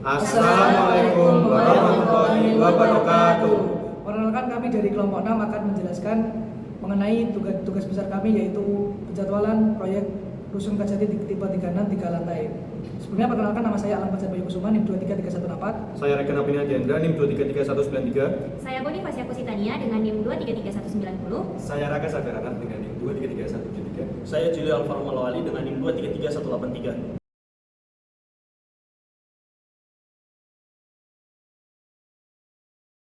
Assalamualaikum warahmatullahi wabarakatuh. Perkenalkan, kami dari kelompok 6 akan menjelaskan mengenai tugas besar kami, yaitu penjadwalan proyek Rusun Kajati tipe 36 3 lantai. Sebelumnya perkenalkan, nama saya Alam Fajar Bayu Kusuma, NIM 23314. Saya Rekan Apina Diandra, NIM 2333193. Saya Bonifasya Kusitania dengan NIM 233190. Saya Raka Sagarana dengan NIM 233173. Saya Julio Alvaro Malawali dengan NIM 233183.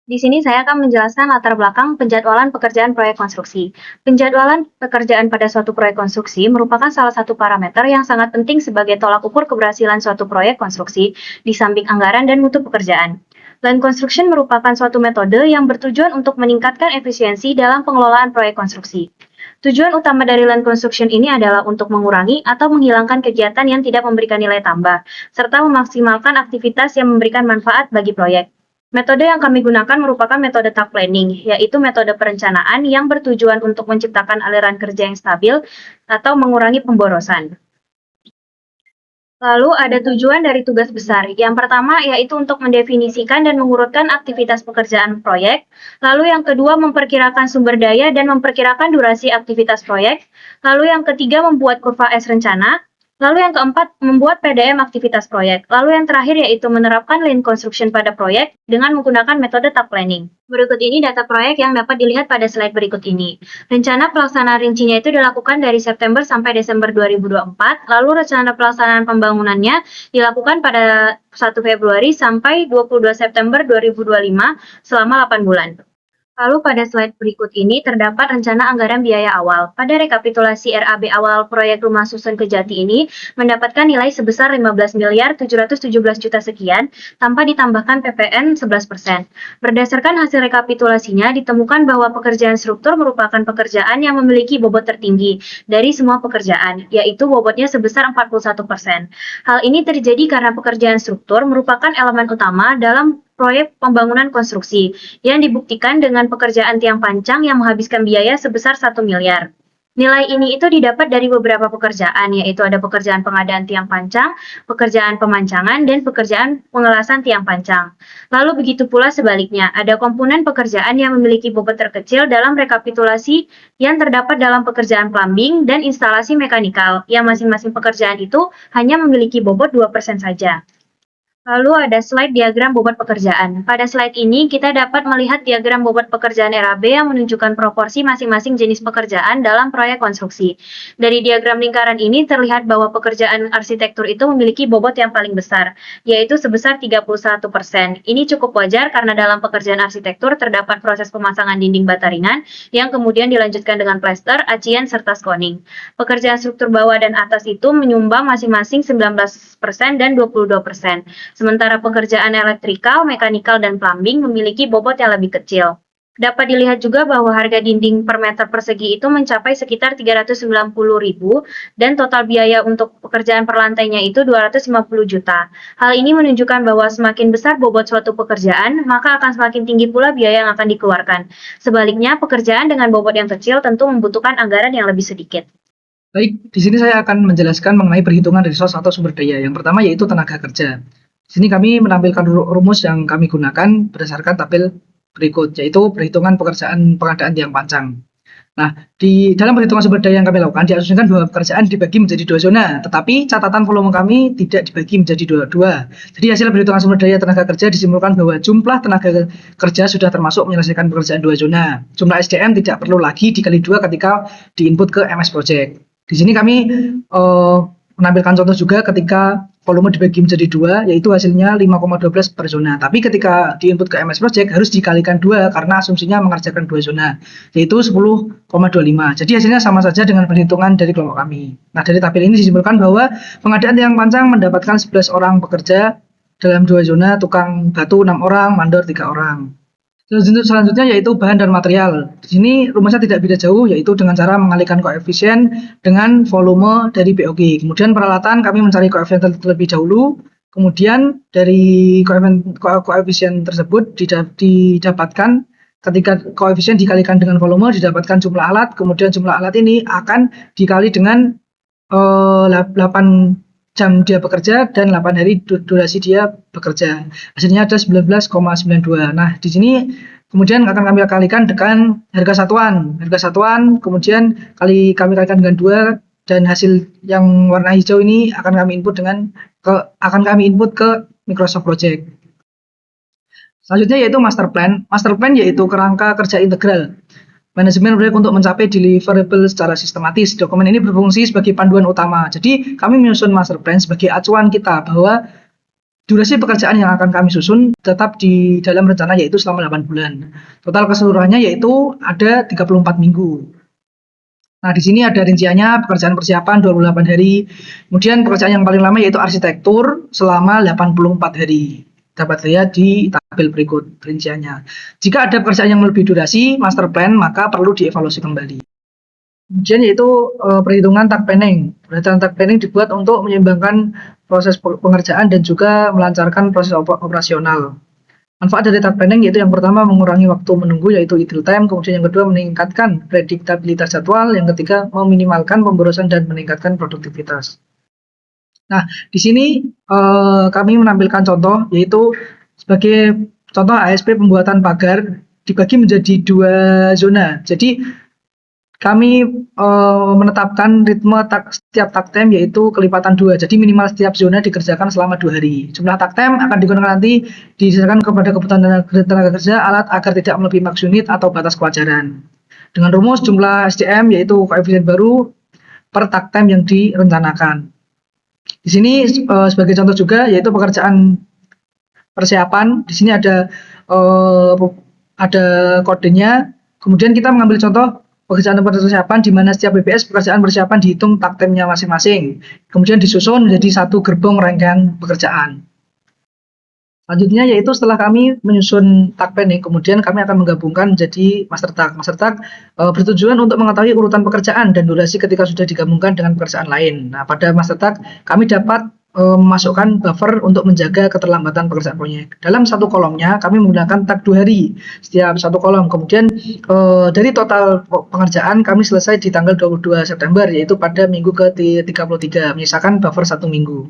Di sini saya akan menjelaskan latar belakang penjadwalan pekerjaan proyek konstruksi. Penjadwalan pekerjaan pada suatu proyek konstruksi merupakan salah satu parameter yang sangat penting sebagai tolak ukur keberhasilan suatu proyek konstruksi di samping anggaran dan mutu pekerjaan. Land construction merupakan suatu metode yang bertujuan untuk meningkatkan efisiensi dalam pengelolaan proyek konstruksi. Tujuan utama dari land construction ini adalah untuk mengurangi atau menghilangkan kegiatan yang tidak memberikan nilai tambah, serta memaksimalkan aktivitas yang memberikan manfaat bagi proyek. Metode yang kami gunakan merupakan metode task planning, yaitu metode perencanaan yang bertujuan untuk menciptakan aliran kerja yang stabil atau mengurangi pemborosan. Lalu ada tujuan dari tugas besar. Yang pertama yaitu untuk mendefinisikan dan mengurutkan aktivitas pekerjaan proyek. Lalu yang kedua memperkirakan sumber daya dan memperkirakan durasi aktivitas proyek. Lalu yang ketiga membuat kurva S rencana. Lalu yang keempat, membuat PDM aktivitas proyek. Lalu yang terakhir yaitu menerapkan land construction pada proyek dengan menggunakan metode task planning. Berikut ini data proyek yang dapat dilihat pada slide berikut ini. Rencana pelaksanaan rincinya itu dilakukan dari September sampai Desember 2024, lalu rencana pelaksanaan pembangunannya dilakukan pada 1 Februari sampai 22 September 2025 selama 8 bulan. Lalu pada slide berikut ini terdapat rencana anggaran biaya awal. Pada rekapitulasi RAB awal proyek Rumah Susun Kejati ini mendapatkan nilai sebesar 15.717 juta sekian tanpa ditambahkan PPN 11%. Berdasarkan hasil rekapitulasinya ditemukan bahwa pekerjaan struktur merupakan pekerjaan yang memiliki bobot tertinggi dari semua pekerjaan, yaitu bobotnya sebesar 41%. Hal ini terjadi karena pekerjaan struktur merupakan elemen utama dalam proyek pembangunan konstruksi yang dibuktikan dengan pekerjaan tiang pancang yang menghabiskan biaya sebesar 1 miliar. Nilai ini itu didapat dari beberapa pekerjaan, yaitu ada pekerjaan pengadaan tiang pancang, pekerjaan pemancangan, dan pekerjaan pengelasan tiang pancang. Lalu begitu pula sebaliknya, ada komponen pekerjaan yang memiliki bobot terkecil dalam rekapitulasi yang terdapat dalam pekerjaan plumbing dan instalasi mekanikal, yang masing-masing pekerjaan itu hanya memiliki bobot 2% saja. Lalu ada slide diagram bobot pekerjaan. Pada slide ini kita dapat melihat diagram bobot pekerjaan RAB yang menunjukkan proporsi masing-masing jenis pekerjaan dalam proyek konstruksi. Dari diagram lingkaran ini terlihat bahwa pekerjaan arsitektur itu memiliki bobot yang paling besar, yaitu sebesar 31%. Ini cukup wajar karena dalam pekerjaan arsitektur terdapat proses pemasangan dinding bata ringan yang kemudian dilanjutkan dengan plester, acian, serta skooning. Pekerjaan struktur bawah dan atas itu menyumbang masing-masing 19% dan 22%. Sementara pekerjaan elektrikal, mekanikal, dan plumbing memiliki bobot yang lebih kecil. Dapat dilihat juga bahwa harga dinding per meter persegi itu mencapai sekitar 390.000 dan total biaya untuk pekerjaan per lantainya itu 250 juta. Hal ini menunjukkan bahwa semakin besar bobot suatu pekerjaan, maka akan semakin tinggi pula biaya yang akan dikeluarkan. Sebaliknya, pekerjaan dengan bobot yang kecil tentu membutuhkan anggaran yang lebih sedikit. Baik, di sini saya akan menjelaskan mengenai perhitungan resource atau sumber daya. Yang pertama yaitu tenaga kerja. Di sini kami menampilkan rumus yang kami gunakan berdasarkan tabel berikut, yaitu perhitungan pengadaan tiang pancang. Nah, di dalam perhitungan sumber daya yang kami lakukan, diasumsikan bahwa pekerjaan dibagi menjadi 2 zona, tetapi catatan volume kami tidak dibagi menjadi dua. Jadi hasil perhitungan sumber daya tenaga kerja disimpulkan bahwa jumlah tenaga kerja sudah termasuk menyelesaikan pekerjaan 2 zona. Jumlah SDM tidak perlu lagi dikali 2 ketika diinput ke MS Project. Di sini kami menampilkan contoh juga ketika volume dibagi menjadi 2, yaitu hasilnya 5,12 per zona. Tapi ketika diinput ke MS Project harus dikalikan 2 karena asumsinya mengerjakan 2 zona, yaitu 10,25. Jadi hasilnya sama saja dengan perhitungan dari kelompok kami. Nah, dari tabel ini disimpulkan bahwa pengadaan tiang pancang mendapatkan 11 orang pekerja dalam 2 zona, tukang batu 6 orang, mandor 3 orang. Selanjutnya yaitu bahan dan material. Di sini rumusnya tidak beda jauh, yaitu dengan cara mengalihkan koefisien dengan volume dari BOG. Kemudian peralatan kami mencari koefisien terlebih dahulu. Kemudian dari koefisien tersebut didapatkan ketika koefisien dikalikan dengan volume didapatkan jumlah alat. Kemudian jumlah alat ini akan dikali dengan 8 jam dia bekerja dan 8 hari durasi dia bekerja. Hasilnya ada 19,92. Nah, di sini kemudian akan kami kalikan dengan harga satuan. Harga satuan kemudian kami kalikan dengan 2 dan hasil yang warna hijau ini akan kami input ke Microsoft Project. Selanjutnya yaitu master plan. Master plan yaitu kerangka kerja integral manajemen proyek untuk mencapai deliverable secara sistematis. Dokumen ini berfungsi sebagai panduan utama. Jadi kami menyusun master plan sebagai acuan kita bahwa durasi pekerjaan yang akan kami susun tetap di dalam rencana yaitu selama 8 bulan. Total keseluruhannya yaitu ada 34 minggu. Nah, di sini ada rinciannya pekerjaan persiapan 28 hari. Kemudian pekerjaan yang paling lama yaitu arsitektur selama 84 hari. Dapat lihat di tabel berikut rinciannya. Jika ada pekerjaan yang lebih durasi, master plan, maka perlu dievaluasi kembali. Kemudian yaitu perhitungan task planning. Perhitungan task planning dibuat untuk menyeimbangkan proses pengerjaan dan juga melancarkan proses operasional. Manfaat dari task planning yaitu yang pertama mengurangi waktu menunggu yaitu idle time, kemudian yang kedua meningkatkan prediktabilitas jadwal, yang ketiga meminimalkan pemborosan dan meningkatkan produktivitas. Nah, di sini kami menampilkan contoh yaitu sebagai contoh ASP pembuatan pagar dibagi menjadi 2 zona. Jadi kami menetapkan ritme setiap task time yaitu kelipatan 2. Jadi minimal setiap zona dikerjakan selama 2 hari. Jumlah task time akan digunakan nanti disesuaikan kepada kebutuhan tenaga kerja alat agar tidak melebihi max unit atau batas kewajaran. Dengan rumus jumlah SDM yaitu koefisien baru per task time yang direncanakan. Di sini sebagai contoh juga yaitu pekerjaan persiapan. Di sini ada kodenya. Kemudian kita mengambil contoh pekerjaan persiapan di mana setiap BPS pekerjaan persiapan dihitung task time-nya masing-masing. Kemudian disusun menjadi satu gerbong rangkaian pekerjaan. Selanjutnya yaitu setelah kami menyusun task planning, kemudian kami akan menggabungkan menjadi master task. Master task bertujuan untuk mengetahui urutan pekerjaan dan durasi ketika sudah digabungkan dengan pekerjaan lain. Nah, pada master task kami dapat memasukkan buffer untuk menjaga keterlambatan pekerjaan proyek. Dalam satu kolomnya kami menggunakan task 2 hari setiap satu kolom. Kemudian dari total pengerjaan kami selesai di tanggal 22 September yaitu pada minggu ke-33, menyisakan buffer 1 minggu.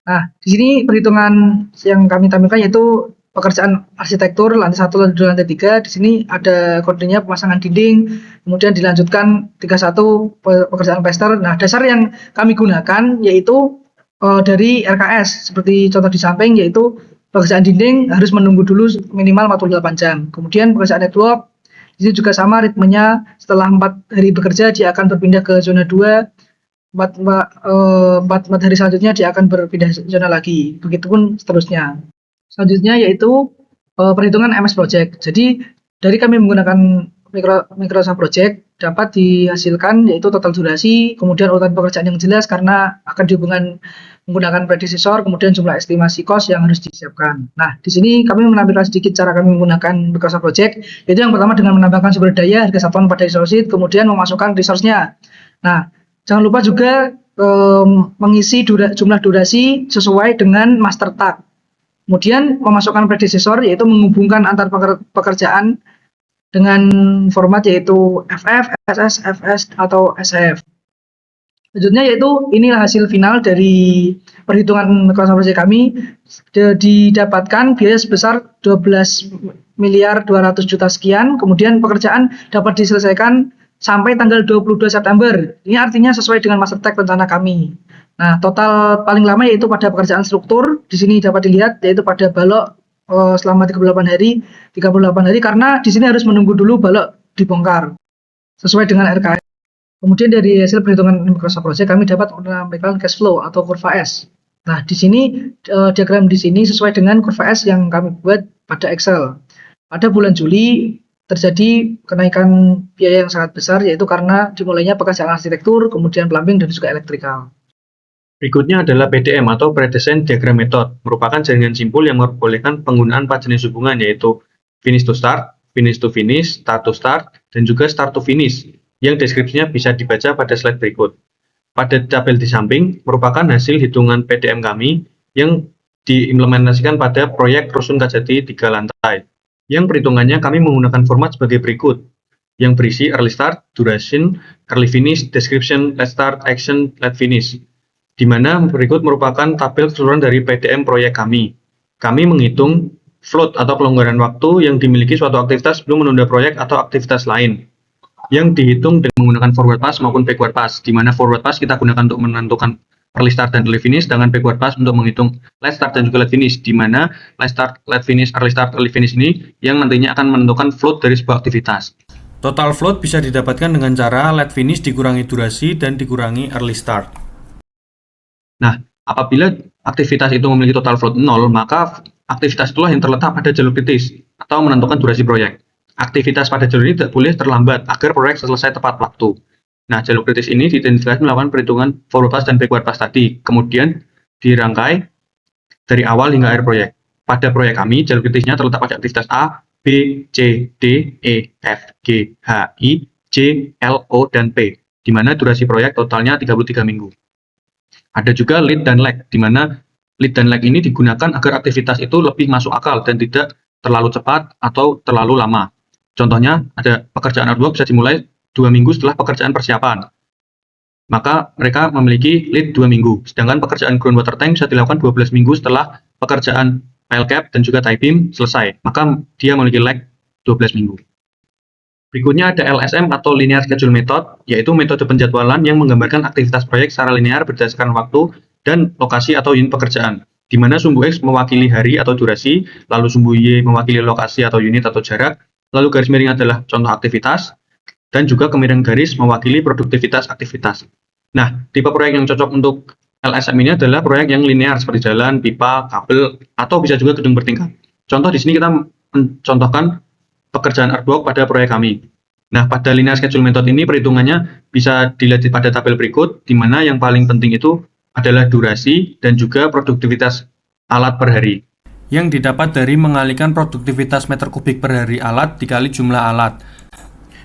Nah, di sini perhitungan yang kami tampilkan yaitu pekerjaan arsitektur lantai 1, lantai 2, lantai 3. Di sini ada kodenya pemasangan dinding, kemudian dilanjutkan 31 pekerjaan plaster. Nah, dasar yang kami gunakan yaitu dari RKS seperti contoh di samping yaitu pekerjaan dinding harus menunggu dulu minimal 48 jam. Kemudian pekerjaan network di sini juga sama ritmenya, setelah 4 hari bekerja dia akan berpindah ke zona 2. 4 hari selanjutnya dia akan berpindah zona lagi, begitupun seterusnya. Selanjutnya yaitu perhitungan MS Project. Jadi dari kami menggunakan Microsoft Project dapat dihasilkan yaitu total durasi, kemudian urutan pekerjaan yang jelas karena akan dihubungkan menggunakan predecessor, kemudian jumlah estimasi cost yang harus disiapkan. Nah, di sini kami menampilkan sedikit cara kami menggunakan Microsoft Project, yaitu yang pertama dengan menambahkan sumber daya harga satuan pada resource sheet, kemudian memasukkan resource-nya. Nah, jangan lupa juga mengisi jumlah durasi sesuai dengan master task. Kemudian memasukkan predecessor yaitu menghubungkan antar pekerjaan dengan format yaitu FF, SS, FS atau SF. Selanjutnya yaitu inilah hasil final dari perhitungan Microsoft Project kami. Didapatkan biaya sebesar 12.200.000.000 sekian. Kemudian pekerjaan dapat diselesaikan sampai tanggal 22 September. Ini artinya sesuai dengan master task rencana kami. Nah, total paling lama yaitu pada pekerjaan struktur. Di sini dapat dilihat yaitu pada balok selama 38 hari karena di sini harus menunggu dulu balok dibongkar sesuai dengan RKS. Kemudian dari hasil perhitungan Microsoft Project kami dapat menampilkan cash flow atau kurva S. Nah, di sini diagram di sini sesuai dengan kurva S yang kami buat pada Excel. Pada bulan Juli terjadi kenaikan biaya yang sangat besar yaitu karena dimulainya pekerjaan arsitektur, kemudian plumbing dan juga elektrikal. Berikutnya adalah PDM atau Pre-Design Diagram Method, merupakan jaringan simpul yang memperbolehkan penggunaan 4 jenis hubungan yaitu finish to start to finish, start to start, dan juga start to finish, yang deskripsinya bisa dibaca pada slide berikut. Pada tabel di samping, merupakan hasil hitungan PDM kami yang diimplementasikan pada proyek Rusun Kajati 3 lantai, yang perhitungannya kami menggunakan format sebagai berikut, yang berisi early start, duration, early finish, description, late start, action, late finish. di mana berikut merupakan tabel keseluruhan dari PDM proyek kami. Kami menghitung float atau kelonggaran waktu yang dimiliki suatu aktivitas sebelum menunda proyek atau aktivitas lain, yang dihitung dengan menggunakan forward pass maupun backward pass, di mana forward pass kita gunakan untuk menentukan early start dan early finish, dengan backward pass untuk menghitung late start dan juga late finish, di mana late start, late finish, early start, early finish ini yang nantinya akan menentukan float dari sebuah aktivitas. Total float bisa didapatkan dengan cara late finish dikurangi durasi dan dikurangi early start. Nah, apabila aktivitas itu memiliki total float 0, maka aktivitas itulah yang terletak pada jalur kritis atau menentukan durasi proyek. Aktivitas pada jalur ini tidak boleh terlambat agar proyek selesai tepat waktu. Nah, jalur kritis ini diidentifikasi melakukan perhitungan forward pass dan backward pass tadi, kemudian dirangkai dari awal hingga akhir proyek. Pada proyek kami, jalur kritisnya terletak pada aktivitas A, B, C, D, E, F, G, H, I, J, L, O, dan P, di mana durasi proyek totalnya 33 minggu. Ada juga lead dan lag, di mana lead dan lag ini digunakan agar aktivitas itu lebih masuk akal dan tidak terlalu cepat atau terlalu lama. Contohnya, ada pekerjaan artwork bisa dimulai 2 minggu setelah pekerjaan persiapan. Maka mereka memiliki lead 2 minggu. Sedangkan pekerjaan groundwater tank bisa dilakukan 12 minggu setelah pekerjaan pile cap dan juga tie beam selesai. Maka dia memiliki lag 12 minggu. Berikutnya ada LSM atau Linear Schedule Method, yaitu metode penjadwalan yang menggambarkan aktivitas proyek secara linear berdasarkan waktu dan lokasi atau unit pekerjaan, di mana sumbu X mewakili hari atau durasi, lalu sumbu Y mewakili lokasi atau unit atau jarak, lalu garis miring adalah contoh aktivitas, dan juga kemiringan garis mewakili produktivitas aktivitas. Nah, tipe proyek yang cocok untuk LSM ini adalah proyek yang linear seperti jalan, pipa, kabel, atau bisa juga gedung bertingkat. Contoh di sini kita mencontohkan pekerjaan artwork pada proyek kami. Nah, pada linear schedule method ini perhitungannya bisa dilihat pada tabel berikut, di mana yang paling penting itu adalah durasi dan juga produktivitas alat per hari. Yang didapat dari mengalihkan produktivitas meter kubik per hari alat dikali jumlah alat.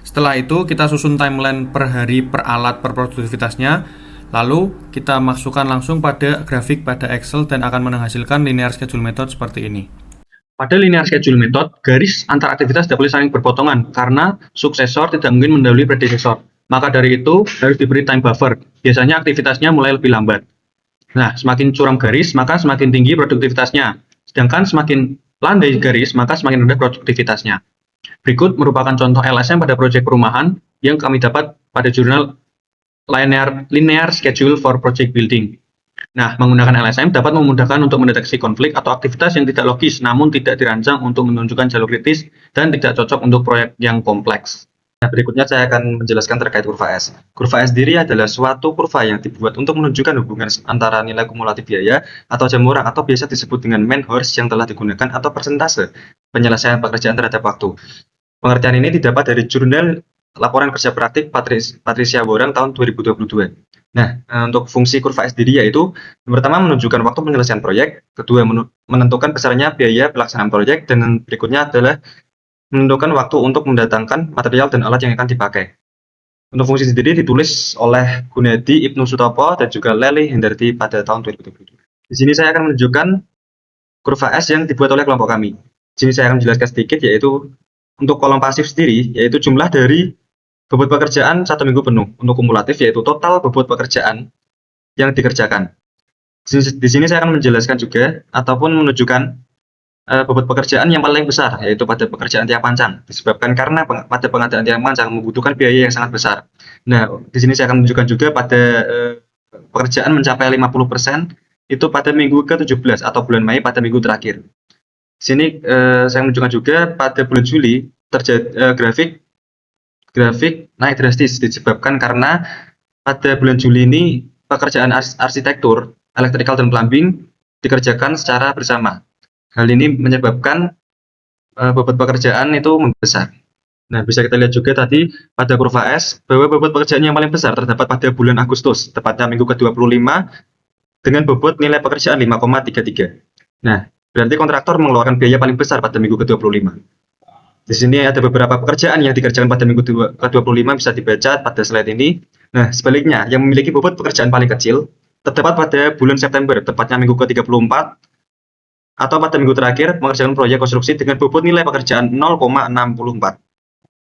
Setelah itu kita susun timeline per hari per alat per produktivitasnya, lalu kita masukkan langsung pada grafik pada Excel dan akan menghasilkan linear schedule method seperti ini. Pada linear schedule method, garis antar aktivitas tidak boleh saling berpotongan karena suksesor tidak mungkin mendahului predesesor. Maka dari itu harus diberi time buffer. Biasanya aktivitasnya mulai lebih lambat. Nah, semakin curam garis, maka semakin tinggi produktivitasnya. Sedangkan semakin landai garis, maka semakin rendah produktivitasnya. Berikut merupakan contoh LSM pada proyek perumahan yang kami dapat pada jurnal Linear Schedule for Project Building. Nah, menggunakan LSM dapat memudahkan untuk mendeteksi konflik atau aktivitas yang tidak logis namun tidak dirancang untuk menunjukkan jalur kritis dan tidak cocok untuk proyek yang kompleks. Nah, berikutnya saya akan menjelaskan terkait kurva S. Kurva S sendiri adalah suatu kurva yang dibuat untuk menunjukkan hubungan antara nilai kumulatif biaya atau jam orang atau biasa disebut dengan man hours yang telah digunakan atau persentase penyelesaian pekerjaan terhadap waktu. Pengertian ini didapat dari jurnal Laporan Kerja Praktik Patricia Worang tahun 2022. Nah, untuk fungsi kurva S sendiri yaitu yang pertama menunjukkan waktu penyelesaian proyek, kedua menentukan besarnya biaya pelaksanaan proyek, dan berikutnya adalah menentukan waktu untuk mendatangkan material dan alat yang akan dipakai. Untuk fungsi sendiri ditulis oleh Gunadi Ibnu Sutopo dan juga Lely Hendardi pada tahun 2022. Di sini saya akan menunjukkan kurva S yang dibuat oleh kelompok kami. Di sini saya akan menjelaskan sedikit, yaitu untuk kolom pasif sendiri, yaitu jumlah dari bobot pekerjaan 1 minggu penuh. Untuk kumulatif, yaitu total bobot pekerjaan yang dikerjakan. Di sini saya akan menjelaskan juga ataupun menunjukkan bobot pekerjaan yang paling besar, yaitu pada pekerjaan tiang pancang, disebabkan karena pada pengadaan tiang pancang membutuhkan biaya yang sangat besar. Nah, di sini saya akan menunjukkan juga pada pekerjaan mencapai 50% itu pada minggu ke-17 atau bulan Mei pada minggu terakhir. Di sini saya menunjukkan juga pada bulan Juli terjadi grafik naik drastis, disebabkan karena pada bulan Juli ini pekerjaan arsitektur, electrical dan plumbing dikerjakan secara bersama. Hal ini menyebabkan bobot pekerjaan itu membesar. Nah, bisa kita lihat juga tadi pada kurva S bahwa bobot pekerjaan yang paling besar terdapat pada bulan Agustus, tepatnya minggu ke-25 dengan bobot nilai pekerjaan 5,33. Nah, berarti kontraktor mengeluarkan biaya paling besar pada minggu ke-25. Di sini ada beberapa pekerjaan yang dikerjakan pada minggu ke-25 bisa dibaca pada slide ini. Nah, sebaliknya yang memiliki bobot pekerjaan paling kecil terdapat pada bulan September, tepatnya minggu ke-34 atau pada minggu terakhir mengerjakan proyek konstruksi dengan bobot nilai pekerjaan 0,64.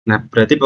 Nah, berarti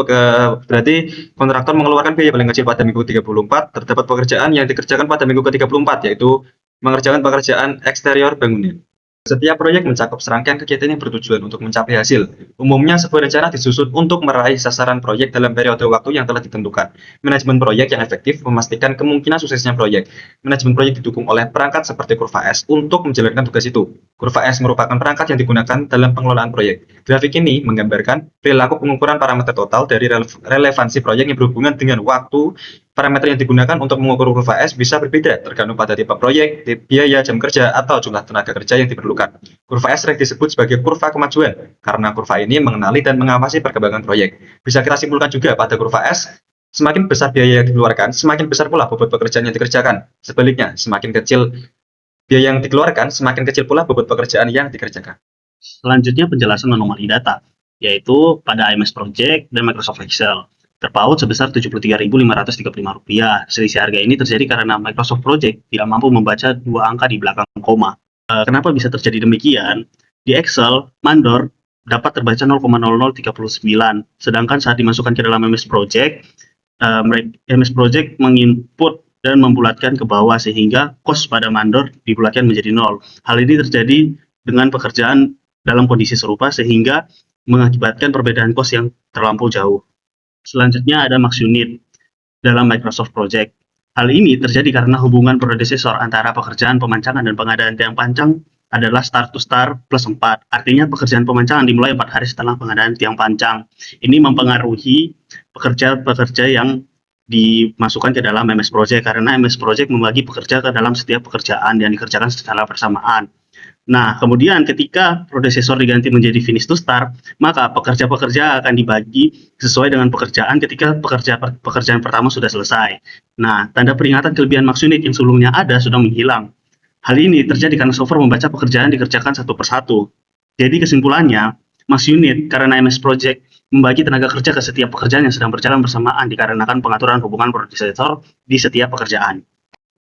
kontraktor mengeluarkan biaya paling kecil pada minggu 34, terdapat pekerjaan yang dikerjakan pada minggu ke-34, yaitu mengerjakan pekerjaan eksterior bangunan. Setiap proyek mencakup serangkaian kegiatan yang bertujuan untuk mencapai hasil. Umumnya, sebuah rencana disusun untuk meraih sasaran proyek dalam periode waktu yang telah ditentukan. Manajemen proyek yang efektif memastikan kemungkinan suksesnya proyek. Manajemen proyek didukung oleh perangkat seperti kurva S untuk menjalankan tugas itu. Kurva S merupakan perangkat yang digunakan dalam pengelolaan proyek. Grafik ini menggambarkan perilaku pengukuran parameter total dari relevansi proyek yang berhubungan dengan waktu. Parameter yang digunakan untuk mengukur kurva S bisa berbeda tergantung pada tipe proyek, biaya jam kerja, atau jumlah tenaga kerja yang diperlukan. Kurva S sering disebut sebagai kurva kemajuan karena kurva ini mengenali dan mengawasi perkembangan proyek. Bisa kita simpulkan juga pada kurva S, semakin besar biaya yang dikeluarkan, semakin besar pula bobot pekerjaan yang dikerjakan. Sebaliknya, semakin kecil biaya yang dikeluarkan, semakin kecil pula bobot pekerjaan yang dikerjakan. Selanjutnya penjelasan anomali data, yaitu pada IMS Project dan Microsoft Excel. Terpaut sebesar Rp73.535. Selisih harga ini terjadi karena Microsoft Project tidak mampu membaca dua angka di belakang koma. Kenapa bisa terjadi demikian? Di Excel, mandor dapat terbaca 0,0039, sedangkan saat dimasukkan ke dalam MS Project, MS Project menginput dan membulatkan ke bawah sehingga cost pada mandor dibulatkan menjadi 0. Hal ini terjadi dengan pekerjaan dalam kondisi serupa sehingga mengakibatkan perbedaan cost yang terlampau jauh. Selanjutnya ada max unit dalam Microsoft Project. Hal ini terjadi karena hubungan predesesor antara pekerjaan pemancangan dan pengadaan tiang pancang adalah start to start plus 4. Artinya pekerjaan pemancangan dimulai 4 hari setelah pengadaan tiang pancang. Ini mempengaruhi pekerja-pekerja yang dimasukkan ke dalam MS Project karena MS Project membagi pekerja ke dalam setiap pekerjaan yang dikerjakan secara bersamaan. Nah, kemudian ketika predesesor diganti menjadi finish to start, maka pekerja-pekerja akan dibagi sesuai dengan pekerjaan ketika pekerjaan pertama sudah selesai. Nah, tanda peringatan kelebihan max unit yang sebelumnya ada sudah menghilang. Hal ini terjadi karena software membaca pekerjaan dikerjakan satu persatu. Jadi kesimpulannya, max unit karena MS Project membagi tenaga kerja ke setiap pekerjaan yang sedang berjalan bersamaan dikarenakan pengaturan hubungan predesesor di setiap pekerjaan.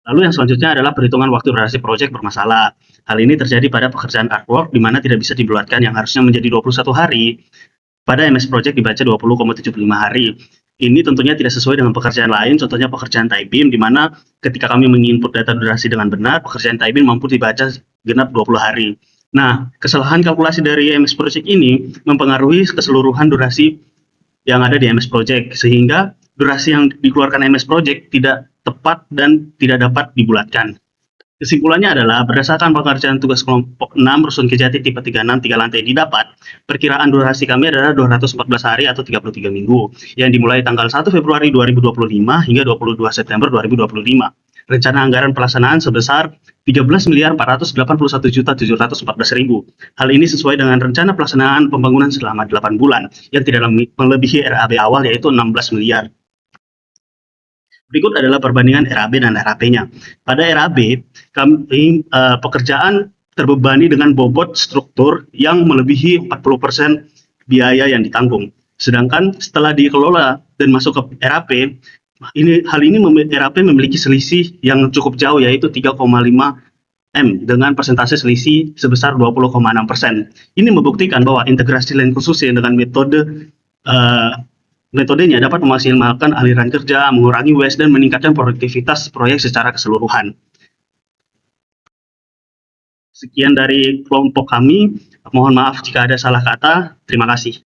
Lalu yang selanjutnya adalah perhitungan waktu durasi proyek bermasalah. Hal ini terjadi pada pekerjaan artwork di mana tidak bisa dibulatkan yang harusnya menjadi 21 hari. Pada MS Project dibaca 20,75 hari. Ini tentunya tidak sesuai dengan pekerjaan lain, contohnya pekerjaan Typebeam, di mana ketika kami menginput data durasi dengan benar, pekerjaan Typebeam mampu dibaca genap 20 hari. Nah, kesalahan kalkulasi dari MS Project ini mempengaruhi keseluruhan durasi yang ada di MS Project, sehingga durasi yang dikeluarkan MS Project tidak tepat dan tidak dapat dibulatkan. Kesimpulannya adalah berdasarkan pengerjaan tugas kelompok 6 Rusun Kejati tipe 36 3 lantai didapat, perkiraan durasi kami adalah 214 hari atau 33 minggu yang dimulai tanggal 1 Februari 2025 hingga 22 September 2025. Rencana anggaran pelaksanaan sebesar 13.481.714.000. Hal ini sesuai dengan rencana pelaksanaan pembangunan selama 8 bulan yang tidak melebihi RAB awal yaitu 16 miliar. Berikut adalah perbandingan RAB dan RAP-nya. Pada RAB, kami pekerjaan terbebani dengan bobot struktur yang melebihi 40% biaya yang ditanggung. Sedangkan setelah dikelola dan masuk ke RAP, hal ini RAP memiliki selisih yang cukup jauh yaitu 3,5 M dengan persentase selisih sebesar 20,6%. Ini membuktikan bahwa integrasi lain khusus dengan metodenya dapat memaksimalkan aliran kerja, mengurangi waste, dan meningkatkan produktivitas proyek secara keseluruhan. Sekian dari kelompok kami. Mohon maaf jika ada salah kata. Terima kasih.